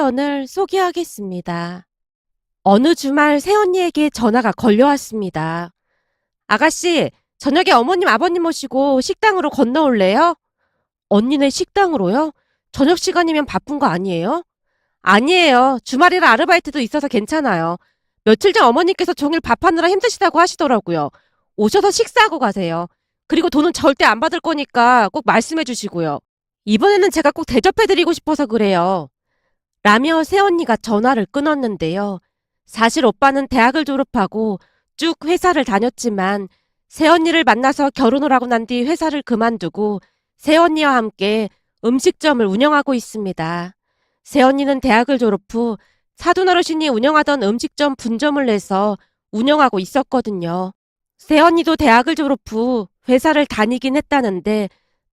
사연을 소개하겠습니다. 어느 주말 새언니에게 전화가 걸려왔습니다. 아가씨, 저녁에 어머님 아버님 모시고 식당으로 건너올래요? 언니네 식당으로요? 저녁 시간이면 바쁜 거 아니에요? 아니에요. 주말이라 아르바이트도 있어서 괜찮아요. 며칠 전 어머니께서 종일 밥하느라 힘드시다고 하시더라고요. 오셔서 식사하고 가세요. 그리고 돈은 절대 안 받을 거니까 꼭 말씀해 주시고요. 이번에는 제가 꼭 대접해드리고 싶어서 그래요. 라며 새언니가 전화를 끊었는데요. 사실 오빠는 대학을 졸업하고 쭉 회사를 다녔지만 새언니를 만나서 결혼을 하고 난 뒤 회사를 그만두고 새언니와 함께 음식점을 운영하고 있습니다. 새언니는 대학을 졸업 후 사돈어르신이 운영하던 음식점 분점을 내서 운영하고 있었거든요. 새언니도 대학을 졸업 후 회사를 다니긴 했다는데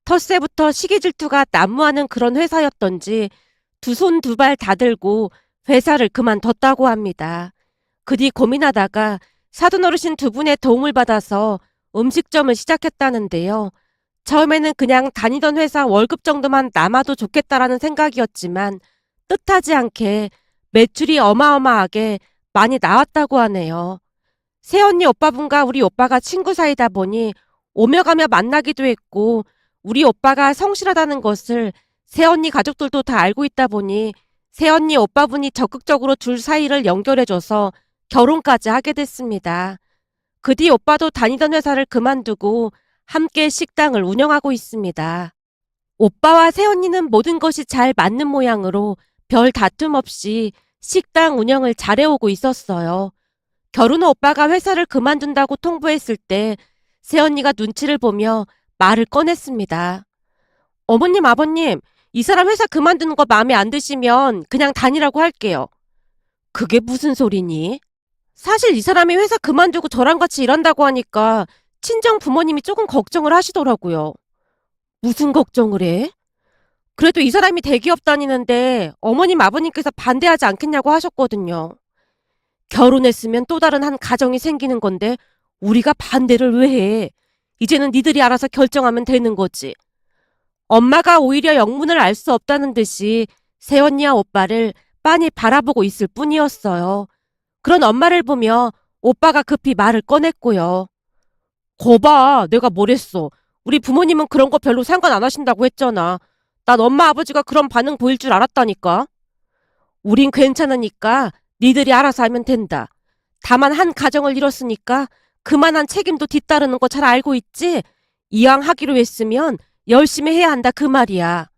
텃세부터 시기 질투가 난무하는 그런 회사였던지 두 손 두 발 다 들고 회사를 그만뒀다고 합니다. 그 뒤 고민하다가 사돈어르신 두 분의 도움을 받아서 음식점을 시작했다는데요. 처음에는 그냥 다니던 회사 월급 정도만 남아도 좋겠다라는 생각이었지만 뜻하지 않게 매출이 어마어마하게 많이 나왔다고 하네요. 새언니 오빠분과 우리 오빠가 친구 사이다 보니 오며 가며 만나기도 했고 우리 오빠가 성실하다는 것을 새언니 가족들도 다 알고 있다 보니 새언니 오빠분이 적극적으로 둘 사이를 연결해줘서 결혼까지 하게 됐습니다. 그 뒤 오빠도 다니던 회사를 그만두고 함께 식당을 운영하고 있습니다. 오빠와 새언니는 모든 것이 잘 맞는 모양으로 별 다툼 없이 식당 운영을 잘해오고 있었어요. 결혼 후 오빠가 회사를 그만둔다고 통보했을 때 새언니가 눈치를 보며 말을 꺼냈습니다. 어머님, 아버님, 이 사람 회사 그만두는 거 마음에 안 드시면 그냥 다니라고 할게요. 그게 무슨 소리니? 사실 이 사람이 회사 그만두고 저랑 같이 일한다고 하니까 친정 부모님이 조금 걱정을 하시더라고요. 무슨 걱정을 해? 그래도 이 사람이 대기업 다니는데 어머님, 아버님께서 반대하지 않겠냐고 하셨거든요. 결혼했으면 또 다른 한 가정이 생기는 건데 우리가 반대를 왜 해? 이제는 니들이 알아서 결정하면 되는 거지. 엄마가 오히려 영문을 알 수 없다는 듯이 새언니와 오빠를 빤히 바라보고 있을 뿐이었어요. 그런 엄마를 보며 오빠가 급히 말을 꺼냈고요. 거봐, 내가 뭘 했어. 우리 부모님은 그런 거 별로 상관 안 하신다고 했잖아. 난 엄마 아버지가 그런 반응 보일 줄 알았다니까. 우린 괜찮으니까 니들이 알아서 하면 된다. 다만 한 가정을 잃었으니까 그만한 책임도 뒤따르는 거 잘 알고 있지? 이왕 하기로 했으면 열심히 해야 한다 그 말이야.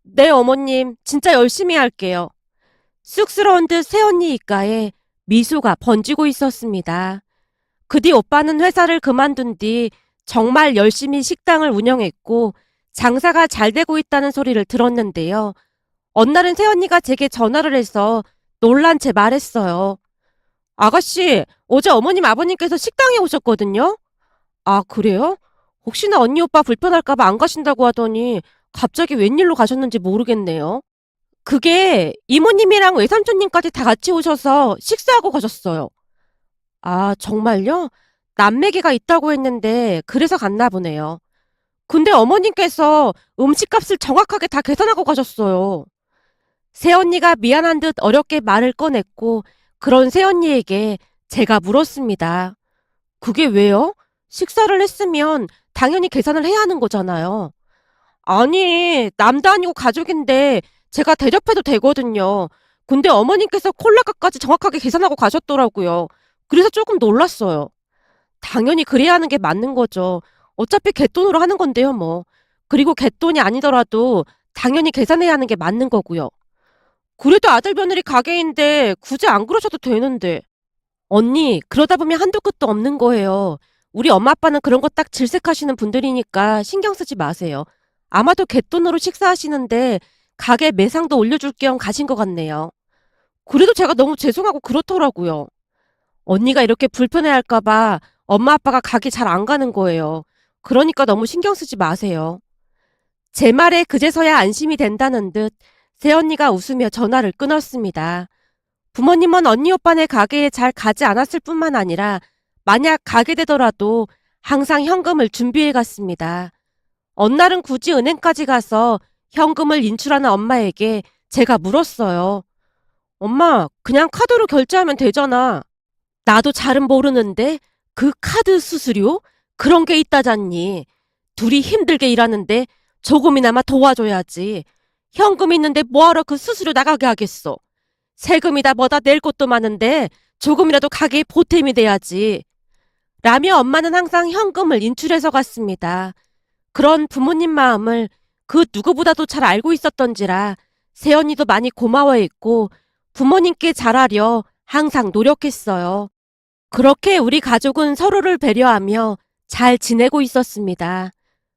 네 어머님, 진짜 열심히 할게요. 쑥스러운 듯 새언니 입가에 미소가 번지고 있었습니다. 그 뒤 오빠는 회사를 그만둔 뒤 정말 열심히 식당을 운영했고 장사가 잘 되고 있다는 소리를 들었는데요. 어느 날은 새언니가 제게 전화를 해서 놀란 채 말했어요. 아가씨, 어제 어머님 아버님께서 식당에 오셨거든요? 아, 그래요? 혹시나 언니 오빠 불편할까봐 안 가신다고 하더니 갑자기 웬일로 가셨는지 모르겠네요. 그게 이모님이랑 외삼촌님까지 다 같이 오셔서 식사하고 가셨어요. 아, 정말요? 남매기가 있다고 했는데 그래서 갔나 보네요. 근데 어머님께서 음식값을 정확하게 다 계산하고 가셨어요. 새언니가 미안한 듯 어렵게 말을 꺼냈고 그런 새언니에게 제가 물었습니다. 그게 왜요? 식사를 했으면 당연히 계산을 해야 하는 거잖아요. 아니, 남도 아니고 가족인데 제가 대접해도 되거든요. 근데 어머님께서 콜라값까지 정확하게 계산하고 가셨더라고요. 그래서 조금 놀랐어요. 당연히 그래야 하는 게 맞는 거죠. 어차피 갯돈으로 하는 건데요, 뭐. 그리고 갯돈이 아니더라도 당연히 계산해야 하는 게 맞는 거고요. 그래도 아들 며느리 가게인데 굳이 안 그러셔도 되는데. 언니, 그러다 보면 한도 끝도 없는 거예요. 우리 엄마 아빠는 그런 거 딱 질색하시는 분들이니까 신경 쓰지 마세요. 아마도 갯돈으로 식사하시는데 가게 매상도 올려줄 겸 가신 것 같네요. 그래도 제가 너무 죄송하고 그렇더라고요. 언니가 이렇게 불편해할까 봐 엄마 아빠가 가게 잘 안 가는 거예요. 그러니까 너무 신경 쓰지 마세요. 제 말에 그제서야 안심이 된다는 듯 새언니가 웃으며 전화를 끊었습니다. 부모님은 언니 오빠네 가게에 잘 가지 않았을 뿐만 아니라 만약 가게 되더라도 항상 현금을 준비해 갔습니다. 어느 날은 굳이 은행까지 가서 현금을 인출하는 엄마에게 제가 물었어요. 엄마, 그냥 카드로 결제하면 되잖아. 나도 잘은 모르는데 그 카드 수수료? 그런 게 있다잖니. 둘이 힘들게 일하는데 조금이나마 도와줘야지. 현금 있는데 뭐하러 그 수수료 나가게 하겠어. 세금이다 뭐다 낼 것도 많은데 조금이라도 가게에 보탬이 돼야지. 라며 엄마는 항상 현금을 인출해서 갔습니다. 그런 부모님 마음을 그 누구보다도 잘 알고 있었던지라 새언니도 많이 고마워했고 부모님께 잘하려 항상 노력했어요. 그렇게 우리 가족은 서로를 배려하며 잘 지내고 있었습니다.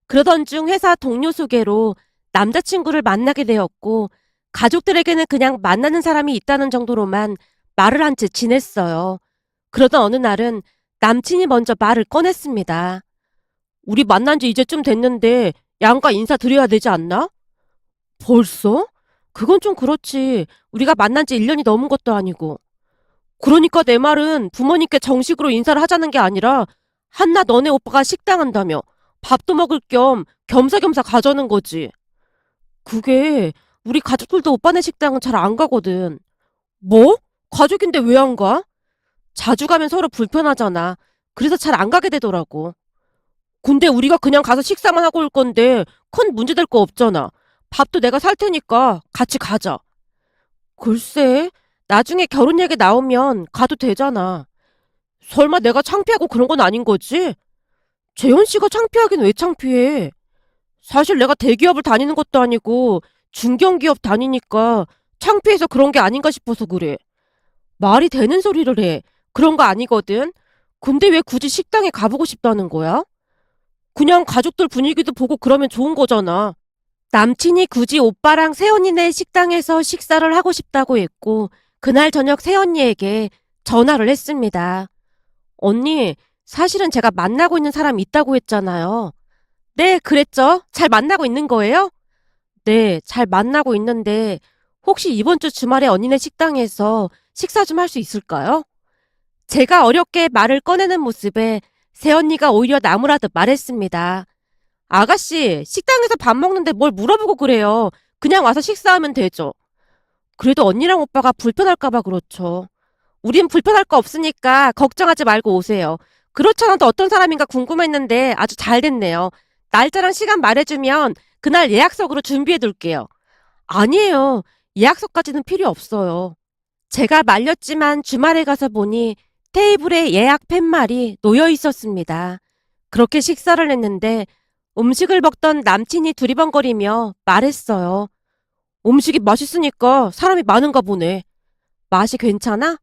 그러던 중 회사 동료 소개로 남자친구를 만나게 되었고 가족들에게는 그냥 만나는 사람이 있다는 정도로만 말을 한 채 지냈어요. 그러던 어느 날은 남친이 먼저 말을 꺼냈습니다. 우리 만난 지 이제 좀 됐는데 양가 인사드려야 되지 않나? 벌써? 그건 좀 그렇지. 우리가 만난 지 1년이 넘은 것도 아니고. 그러니까 내 말은 부모님께 정식으로 인사를 하자는 게 아니라 한나 너네 오빠가 식당 한다며 밥도 먹을 겸 겸사겸사 가자는 거지. 그게 우리 가족들도 오빠네 식당은 잘 안 가거든. 뭐? 가족인데 왜 안 가? 자주 가면 서로 불편하잖아. 그래서 잘 안 가게 되더라고. 근데 우리가 그냥 가서 식사만 하고 올 건데 큰 문제 될 거 없잖아. 밥도 내가 살 테니까 같이 가자. 글쎄, 나중에 결혼 얘기 나오면 가도 되잖아. 설마 내가 창피하고 그런 건 아닌 거지? 재현 씨가 창피하긴 왜 창피해? 사실 내가 대기업을 다니는 것도 아니고 중견기업 다니니까 창피해서 그런 게 아닌가 싶어서 그래. 말이 되는 소리를 해. 그런 거 아니거든. 근데 왜 굳이 식당에 가보고 싶다는 거야? 그냥 가족들 분위기도 보고 그러면 좋은 거잖아. 남친이 굳이 오빠랑 새언니네 식당에서 식사를 하고 싶다고 했고 그날 저녁 새언니에게 전화를 했습니다. 언니, 사실은 제가 만나고 있는 사람이 있다고 했잖아요. 네, 그랬죠. 잘 만나고 있는 거예요? 네, 잘 만나고 있는데 혹시 이번 주 주말에 언니네 식당에서 식사 좀 할 수 있을까요? 제가 어렵게 말을 꺼내는 모습에 새언니가 오히려 나무라듯 말했습니다. 아가씨, 식당에서 밥 먹는데 뭘 물어보고 그래요. 그냥 와서 식사하면 되죠. 그래도 언니랑 오빠가 불편할까봐 그렇죠. 우린 불편할 거 없으니까 걱정하지 말고 오세요. 그렇지 않아도 어떤 사람인가 궁금했는데 아주 잘 됐네요. 날짜랑 시간 말해주면 그날 예약석으로 준비해둘게요. 아니에요. 예약석까지는 필요 없어요. 제가 말렸지만 주말에 가서 보니 테이블에 예약 팻말이 놓여 있었습니다. 그렇게 식사를 했는데 음식을 먹던 남친이 두리번거리며 말했어요. 음식이 맛있으니까 사람이 많은가 보네. 맛이 괜찮아?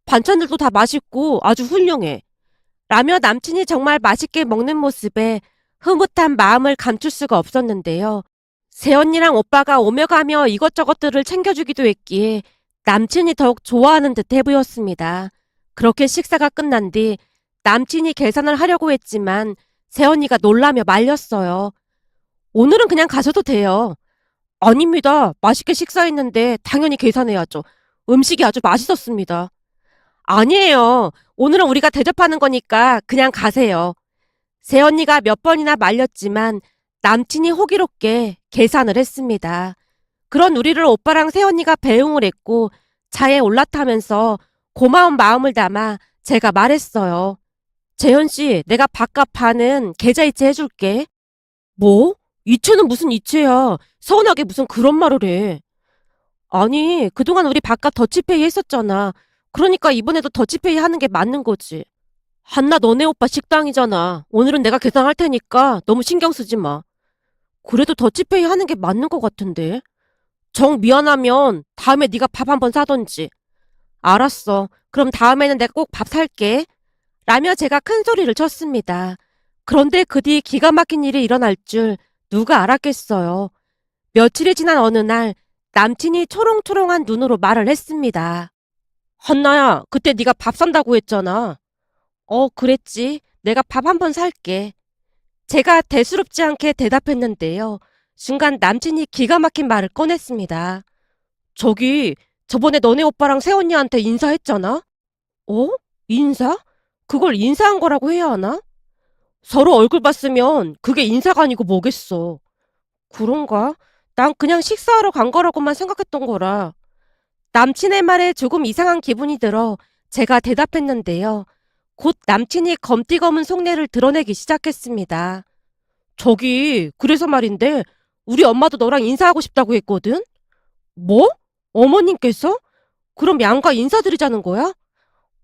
반찬들도 다 맛있고 아주 훌륭해. 라며 남친이 정말 맛있게 먹는 모습에 흐뭇한 마음을 감출 수가 없었는데요. 새언니랑 오빠가 오며 가며 이것저것들을 챙겨주기도 했기에 남친이 더욱 좋아하는 듯해 보였습니다. 그렇게 식사가 끝난 뒤 남친이 계산을 하려고 했지만 새언니가 놀라며 말렸어요. 오늘은 그냥 가셔도 돼요. 아닙니다. 맛있게 식사했는데 당연히 계산해야죠. 음식이 아주 맛있었습니다. 아니에요. 오늘은 우리가 대접하는 거니까 그냥 가세요. 새언니가 몇 번이나 말렸지만 남친이 호기롭게 계산을 했습니다. 그런 우리를 오빠랑 새언니가 배웅을 했고 차에 올라타면서 고마운 마음을 담아 제가 말했어요. 재현 씨, 내가 밥값 반은 계좌이체 해줄게. 뭐? 이체는 무슨 이체야. 서운하게 무슨 그런 말을 해. 아니, 그동안 우리 밥값 더치페이 했었잖아. 그러니까 이번에도 더치페이 하는 게 맞는 거지. 한나 너네 오빠 식당이잖아. 오늘은 내가 계산할 테니까 너무 신경 쓰지 마. 그래도 더치페이 하는 게 맞는 것 같은데. 정 미안하면 다음에 네가 밥 한번 사던지. 알았어. 그럼 다음에는 내가 꼭 밥 살게. 라며 제가 큰 소리를 쳤습니다. 그런데 그 뒤 기가 막힌 일이 일어날 줄 누가 알았겠어요. 며칠이 지난 어느 날 남친이 초롱초롱한 눈으로 말을 했습니다. 한나야, 그때 네가 밥 산다고 했잖아. 그랬지. 내가 밥 한번 살게. 제가 대수롭지 않게 대답했는데요. 순간 남친이 기가 막힌 말을 꺼냈습니다. 저기, 저번에 너네 오빠랑 새언니한테 인사했잖아? 어? 인사? 그걸 인사한 거라고 해야 하나? 서로 얼굴 봤으면 그게 인사가 아니고 뭐겠어. 그런가? 난 그냥 식사하러 간 거라고만 생각했던 거라. 남친의 말에 조금 이상한 기분이 들어 제가 대답했는데요. 곧 남친이 검띠검은 속내를 드러내기 시작했습니다. 저기, 그래서 말인데, 우리 엄마도 너랑 인사하고 싶다고 했거든? 뭐? 어머님께서? 그럼 양가 인사드리자는 거야?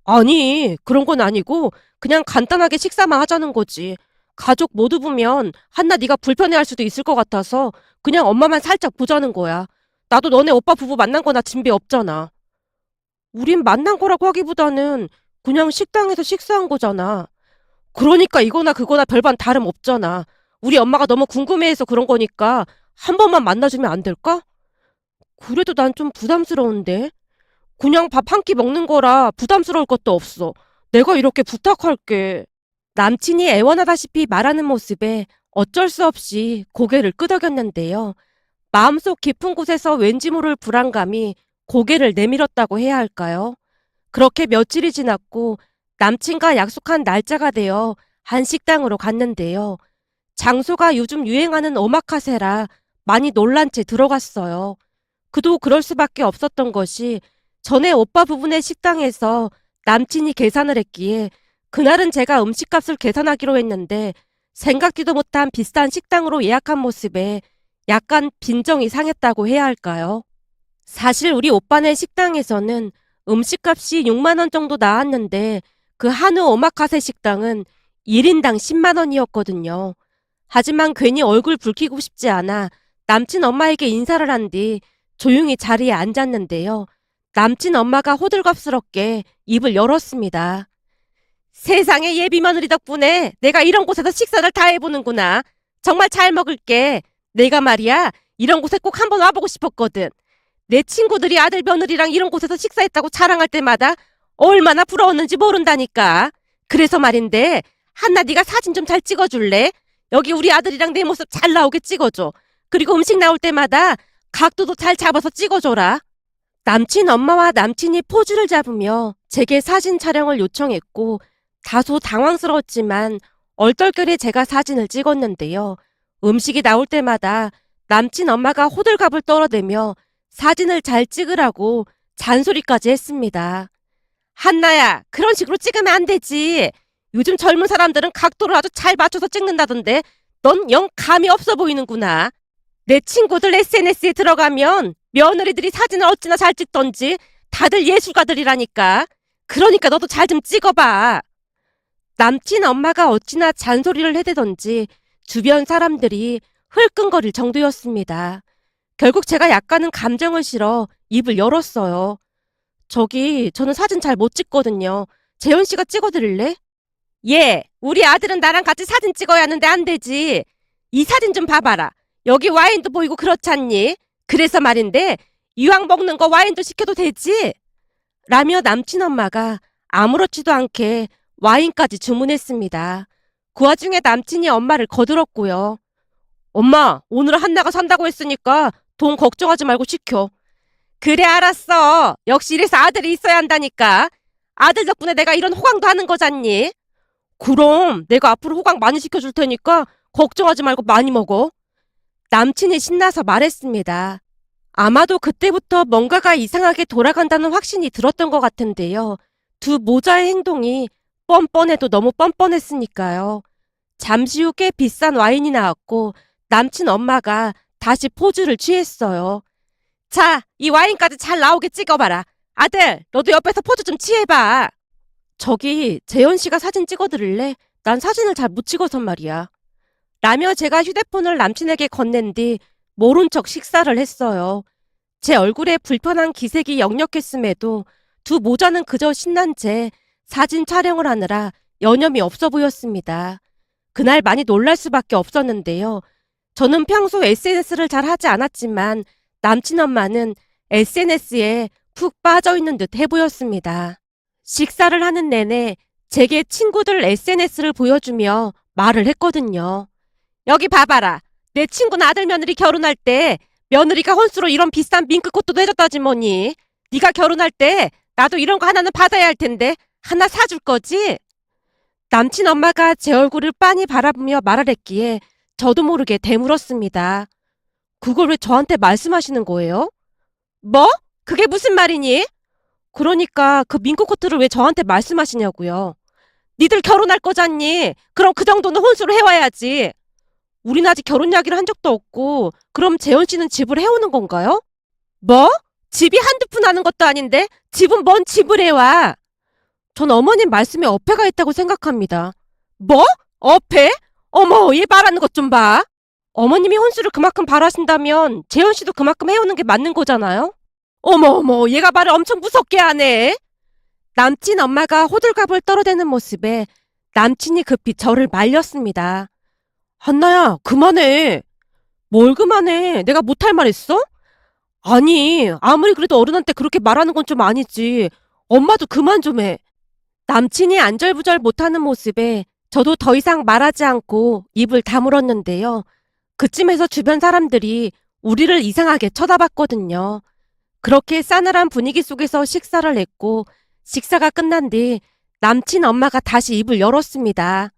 아니, 그런 건 아니고, 그냥 간단하게 식사만 하자는 거지. 가족 모두 보면, 한나 네가 불편해할 수도 있을 것 같아서, 그냥 엄마만 살짝 보자는 거야. 나도 너네 오빠 부부 만난 거나 진배 없잖아. 우린 만난 거라고 하기보다는, 그냥 식당에서 식사한 거잖아. 그러니까 이거나 그거나 별반 다름 없잖아. 우리 엄마가 너무 궁금해해서 그런 거니까 한 번만 만나주면 안 될까? 그래도 난 좀 부담스러운데. 그냥 밥 한 끼 먹는 거라 부담스러울 것도 없어. 내가 이렇게 부탁할게. 남친이 애원하다시피 말하는 모습에 어쩔 수 없이 고개를 끄덕였는데요. 마음속 깊은 곳에서 왠지 모를 불안감이 고개를 내밀었다고 해야 할까요? 그렇게 며칠이 지났고 남친과 약속한 날짜가 되어 한 식당으로 갔는데요. 장소가 요즘 유행하는 오마카세라 많이 놀란 채 들어갔어요. 그도 그럴 수밖에 없었던 것이 전에 오빠 부부네 식당에서 남친이 계산을 했기에 그날은 제가 음식값을 계산하기로 했는데 생각지도 못한 비싼 식당으로 예약한 모습에 약간 빈정이 상했다고 해야 할까요? 사실 우리 오빠네 식당에서는 음식값이 6만 원 정도 나왔는데 그 한우 오마카세 식당은 1인당 10만 원이었거든요. 하지만 괜히 얼굴 붉히고 싶지 않아 남친 엄마에게 인사를 한 뒤 조용히 자리에 앉았는데요. 남친 엄마가 호들갑스럽게 입을 열었습니다. 세상에 예비 며느리 덕분에 내가 이런 곳에서 식사를 다 해보는구나. 정말 잘 먹을게. 내가 말이야 이런 곳에 꼭 한번 와보고 싶었거든. 내 친구들이 아들 며느리랑 이런 곳에서 식사했다고 자랑할 때마다 얼마나 부러웠는지 모른다니까. 그래서 말인데 한나 네가 사진 좀 잘 찍어줄래? 여기 우리 아들이랑 내 모습 잘 나오게 찍어줘. 그리고 음식 나올 때마다 각도도 잘 잡아서 찍어줘라. 남친 엄마와 남친이 포즈를 잡으며 제게 사진 촬영을 요청했고 다소 당황스러웠지만 얼떨결에 제가 사진을 찍었는데요. 음식이 나올 때마다 남친 엄마가 호들갑을 떨어대며 사진을 잘 찍으라고 잔소리까지 했습니다. 한나야, 그런 식으로 찍으면 안 되지. 요즘 젊은 사람들은 각도를 아주 잘 맞춰서 찍는다던데 넌 영 감이 없어 보이는구나. 내 친구들 SNS에 들어가면 며느리들이 사진을 어찌나 잘 찍던지 다들 예술가들이라니까. 그러니까 너도 잘 좀 찍어봐. 남친 엄마가 어찌나 잔소리를 해대던지 주변 사람들이 흘끈거릴 정도였습니다. 결국 제가 약간은 감정을 실어 입을 열었어요. 저는 사진 잘 못 찍거든요. 재현 씨가 찍어드릴래? 예, 우리 아들은 나랑 같이 사진 찍어야 하는데 안 되지. 이 사진 좀 봐봐라. 여기 와인도 보이고 그렇잖니? 그래서 말인데 이왕 먹는 거 와인도 시켜도 되지? 라며 남친 엄마가 아무렇지도 않게 와인까지 주문했습니다. 그 와중에 남친이 엄마를 거들었고요. 엄마, 오늘 한나가 산다고 했으니까 돈 걱정하지 말고 시켜. 그래 알았어. 역시 이래서 아들이 있어야 한다니까. 아들 덕분에 내가 이런 호강도 하는 거잖니? 그럼 내가 앞으로 호강 많이 시켜줄 테니까 걱정하지 말고 많이 먹어. 남친이 신나서 말했습니다. 아마도 그때부터 뭔가가 이상하게 돌아간다는 확신이 들었던 것 같은데요. 두 모자의 행동이 뻔뻔해도 너무 뻔뻔했으니까요. 잠시 후 꽤 비싼 와인이 나왔고 남친 엄마가 다시 포즈를 취했어요. 자, 이 와인까지 잘 나오게 찍어봐라. 아들, 너도 옆에서 포즈 좀 취해봐. 저기 재현 씨가 사진 찍어드릴래? 난 사진을 잘 못 찍어서 말이야. 라며 제가 휴대폰을 남친에게 건넨 뒤 모른 척 식사를 했어요. 제 얼굴에 불편한 기색이 역력했음에도 두 모자는 그저 신난 채 사진 촬영을 하느라 여념이 없어 보였습니다. 그날 많이 놀랄 수밖에 없었는데요. 저는 평소 SNS를 잘 하지 않았지만 남친 엄마는 SNS에 푹 빠져있는 듯 해보였습니다. 식사를 하는 내내 제게 친구들 SNS를 보여주며 말을 했거든요. 여기 봐봐라. 내 친구는 아들 며느리 결혼할 때 며느리가 혼수로 이런 비싼 밍크코트도 해줬다지 뭐니. 네가 결혼할 때 나도 이런 거 하나는 받아야 할 텐데 하나 사줄 거지? 남친 엄마가 제 얼굴을 빤히 바라보며 말을 했기에 저도 모르게 되물었습니다. 그걸 왜 저한테 말씀하시는 거예요? 뭐? 그게 무슨 말이니? 그러니까 그 민코 코트를 왜 저한테 말씀하시냐고요. 니들 결혼할 거잖니? 그럼 그 정도는 혼수를 해와야지. 우린 아직 결혼 이야기를 한 적도 없고, 그럼 재현 씨는 집을 해오는 건가요? 뭐? 집이 한두 푼 하는 것도 아닌데 집은 뭔 집을 해와? 전 어머님 말씀에 어폐가 있다고 생각합니다. 뭐? 어폐? 어머, 얘 말하는 것 좀 봐. 어머님이 혼수를 그만큼 바라신다면 재현 씨도 그만큼 해오는 게 맞는 거잖아요? 어머, 어머, 얘가 말을 엄청 무섭게 하네. 남친 엄마가 호들갑을 떨어대는 모습에 남친이 급히 저를 말렸습니다. 한나야, 그만해. 뭘 그만해? 내가 못할 말 했어? 아니, 아무리 그래도 어른한테 그렇게 말하는 건 좀 아니지. 엄마도 그만 좀 해. 남친이 안절부절 못하는 모습에 저도 더 이상 말하지 않고 입을 다물었는데요. 그쯤에서 주변 사람들이 우리를 이상하게 쳐다봤거든요. 그렇게 싸늘한 분위기 속에서 식사를 했고 식사가 끝난 뒤 남친 엄마가 다시 입을 열었습니다.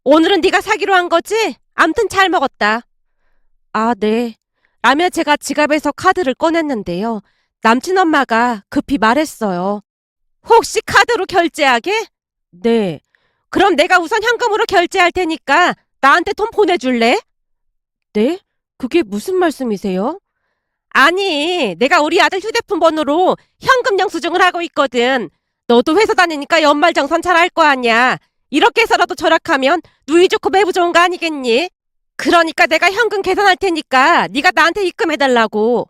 오늘은 네가 사기로 한 거지? 암튼 잘 먹었다. 아, 네. 라며 제가 지갑에서 카드를 꺼냈는데요. 남친 엄마가 급히 말했어요. 혹시 카드로 결제하게? 네. 그럼 내가 우선 현금으로 결제할 테니까 나한테 돈 보내줄래? 네? 그게 무슨 말씀이세요? 아니, 내가 우리 아들 휴대폰 번호로 현금 영수증을 하고 있거든. 너도 회사 다니니까 연말정산 잘 할 거 아니야. 이렇게 해서라도 절약하면 누이 좋고 매부 좋은 거 아니겠니? 그러니까 내가 현금 계산할 테니까 네가 나한테 입금해달라고.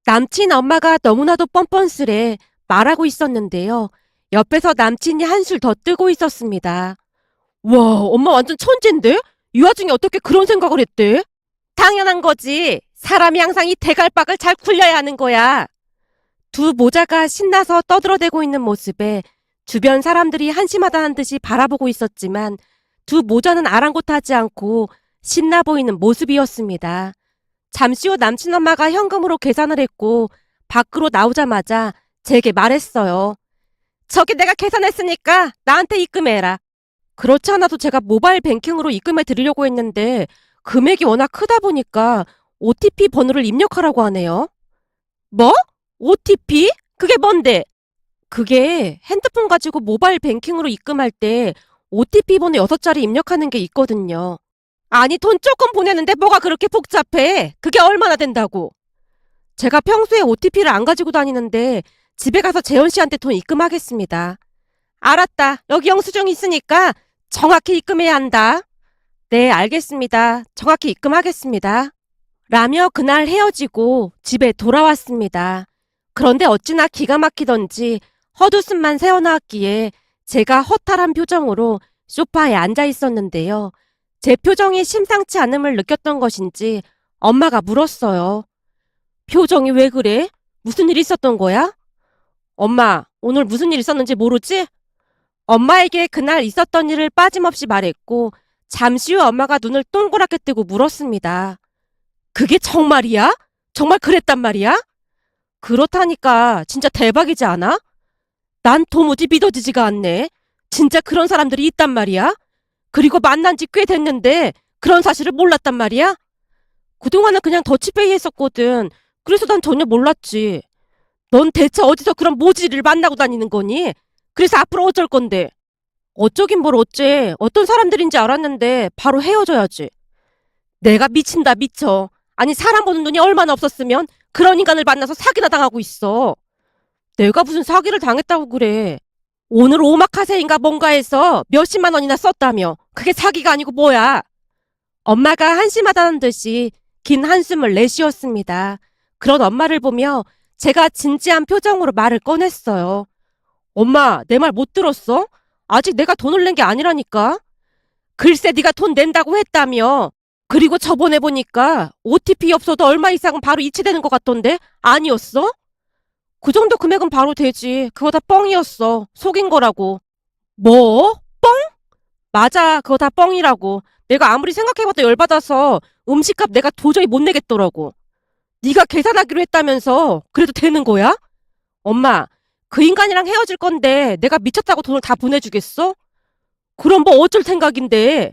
남친 엄마가 너무나도 뻔뻔스레 말하고 있었는데요. 옆에서 남친이 한술 더 뜨고 있었습니다. 와, 엄마 완전 천재인데? 이 와중에 어떻게 그런 생각을 했대? 당연한 거지. 사람이 항상 이 대갈박을 잘 굴려야 하는 거야. 두 모자가 신나서 떠들어대고 있는 모습에 주변 사람들이 한심하다는 듯이 바라보고 있었지만 두 모자는 아랑곳하지 않고 신나 보이는 모습이었습니다. 잠시 후 남친 엄마가 현금으로 계산을 했고 밖으로 나오자마자 제게 말했어요. 저기 내가 계산했으니까 나한테 입금해라. 그렇지 않아도 제가 모바일 뱅킹으로 입금해 드리려고 했는데 금액이 워낙 크다 보니까 OTP 번호를 입력하라고 하네요. 뭐? OTP? 그게 뭔데? 그게 핸드폰 가지고 모바일 뱅킹으로 입금할 때 OTP 번호 6자리 입력하는 게 있거든요. 아니, 돈 조금 보내는데 뭐가 그렇게 복잡해? 그게 얼마나 된다고? 제가 평소에 OTP를 안 가지고 다니는데 집에 가서 재현 씨한테 돈 입금하겠습니다. 알았다. 여기 영수증 있으니까 정확히 입금해야 한다. 네, 알겠습니다. 정확히 입금하겠습니다. 라며 그날 헤어지고 집에 돌아왔습니다. 그런데 어찌나 기가 막히던지 헛웃음만 새어나왔기에 제가 허탈한 표정으로 소파에 앉아 있었는데요. 제 표정이 심상치 않음을 느꼈던 것인지 엄마가 물었어요. 표정이 왜 그래? 무슨 일 있었던 거야? 엄마, 오늘 무슨 일 있었는지 모르지? 엄마에게 그날 있었던 일을 빠짐없이 말했고 잠시 후 엄마가 눈을 동그랗게 뜨고 물었습니다. 그게 정말이야? 정말 그랬단 말이야? 그렇다니까 진짜 대박이지 않아? 난 도무지 믿어지지가 않네. 진짜 그런 사람들이 있단 말이야? 그리고 만난 지 꽤 됐는데 그런 사실을 몰랐단 말이야? 그동안은 그냥 더치페이 했었거든. 그래서 난 전혀 몰랐지. 넌 대체 어디서 그런 모지리를 만나고 다니는 거니? 그래서 앞으로 어쩔 건데? 어쩌긴 뭘 어째. 어떤 사람들인지 알았는데 바로 헤어져야지. 내가 미친다 미쳐. 아니 사람 보는 눈이 얼마나 없었으면 그런 인간을 만나서 사기나 당하고 있어. 내가 무슨 사기를 당했다고 그래. 오늘 오마카세인가 뭔가 해서 몇십만 원이나 썼다며. 그게 사기가 아니고 뭐야. 엄마가 한심하다는 듯이 긴 한숨을 내쉬었습니다. 그런 엄마를 보며 제가 진지한 표정으로 말을 꺼냈어요. 엄마, 내 말 못 들었어? 아직 내가 돈을 낸 게 아니라니까. 글쎄 네가 돈 낸다고 했다며. 그리고 저번에 보니까 OTP 없어도 얼마 이상은 바로 이체되는 것 같던데 아니었어? 그 정도 금액은 바로 되지. 그거 다 뻥이었어. 속인 거라고. 뭐? 뻥? 맞아. 그거 다 뻥이라고. 내가 아무리 생각해봐도 열받아서 음식값 내가 도저히 못 내겠더라고. 네가 계산하기로 했다면서 그래도 되는 거야? 엄마, 그 인간이랑 헤어질 건데 내가 미쳤다고 돈을 다 보내주겠어? 그럼 뭐 어쩔 생각인데.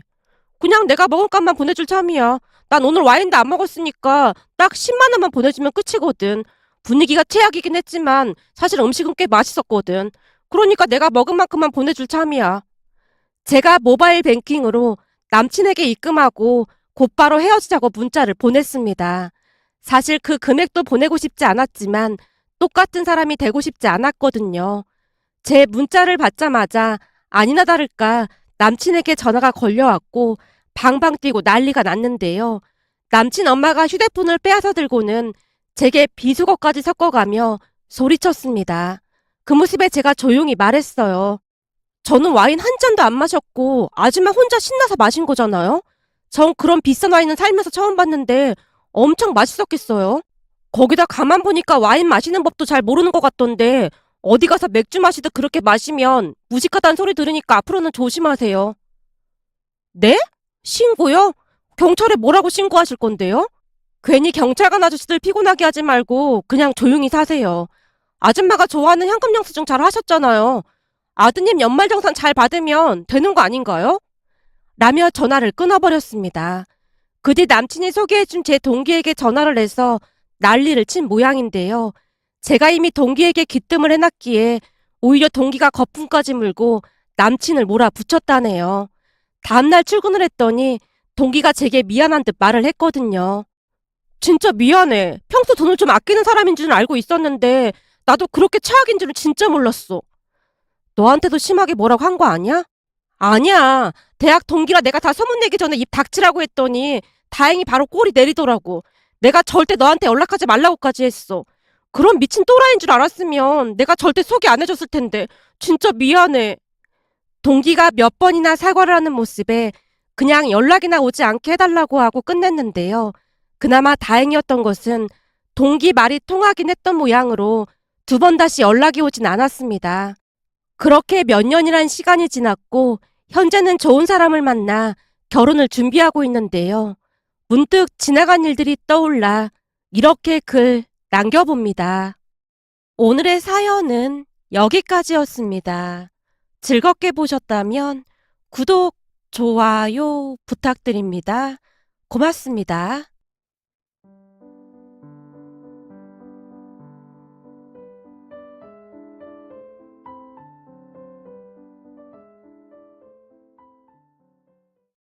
그냥 내가 먹을 값만 보내줄 참이야. 난 오늘 와인도 안 먹었으니까 딱 10만 원만 보내주면 끝이거든. 분위기가 최악이긴 했지만 사실 음식은 꽤 맛있었거든. 그러니까 내가 먹은 만큼만 보내줄 참이야. 제가 모바일 뱅킹으로 남친에게 입금하고 곧바로 헤어지자고 문자를 보냈습니다. 사실 그 금액도 보내고 싶지 않았지만 똑같은 사람이 되고 싶지 않았거든요. 제 문자를 받자마자 아니나 다를까 남친에게 전화가 걸려왔고 방방 뛰고 난리가 났는데요. 남친 엄마가 휴대폰을 빼앗아 들고는 제게 비속어까지 섞어가며 소리쳤습니다. 그 모습에 제가 조용히 말했어요. 저는 와인 한 잔도 안 마셨고 아줌마 혼자 신나서 마신 거잖아요. 전 그런 비싼 와인은 살면서 처음 봤는데 엄청 맛있었겠어요. 거기다 가만 보니까 와인 마시는 법도 잘 모르는 것 같던데 어디 가서 맥주 마시듯 그렇게 마시면 무식하다는 소리 들으니까 앞으로는 조심하세요. 네? 신고요? 경찰에 뭐라고 신고하실 건데요? 괜히 경찰관 아저씨들 피곤하게 하지 말고 그냥 조용히 사세요. 아줌마가 좋아하는 현금 영수증 잘 하셨잖아요. 아드님 연말정산 잘 받으면 되는 거 아닌가요? 라며 전화를 끊어버렸습니다. 그 뒤 남친이 소개해준 제 동기에게 전화를 해서 난리를 친 모양인데요. 제가 이미 동기에게 기뜸을 해놨기에 오히려 동기가 거품까지 물고 남친을 몰아붙였다네요. 다음날 출근을 했더니 동기가 제게 미안한 듯 말을 했거든요. 진짜 미안해. 평소 돈을 좀 아끼는 사람인 줄은 알고 있었는데 나도 그렇게 최악인 줄은 진짜 몰랐어. 너한테도 심하게 뭐라고 한 거 아니야? 아니야. 대학 동기라 내가 다 소문내기 전에 입 닥치라고 했더니 다행히 바로 꼴이 내리더라고. 내가 절대 너한테 연락하지 말라고까지 했어. 그런 미친 또라이인 줄 알았으면 내가 절대 소개 안 해줬을 텐데. 진짜 미안해. 동기가 몇 번이나 사과를 하는 모습에 그냥 연락이나 오지 않게 해달라고 하고 끝냈는데요. 그나마 다행이었던 것은 동기 말이 통하긴 했던 모양으로 두 번 다시 연락이 오진 않았습니다. 그렇게 몇 년이란 시간이 지났고 현재는 좋은 사람을 만나 결혼을 준비하고 있는데요. 문득 지나간 일들이 떠올라 이렇게 글 남겨봅니다. 오늘의 사연은 여기까지였습니다. 즐겁게 보셨다면 구독, 좋아요 부탁드립니다. 고맙습니다.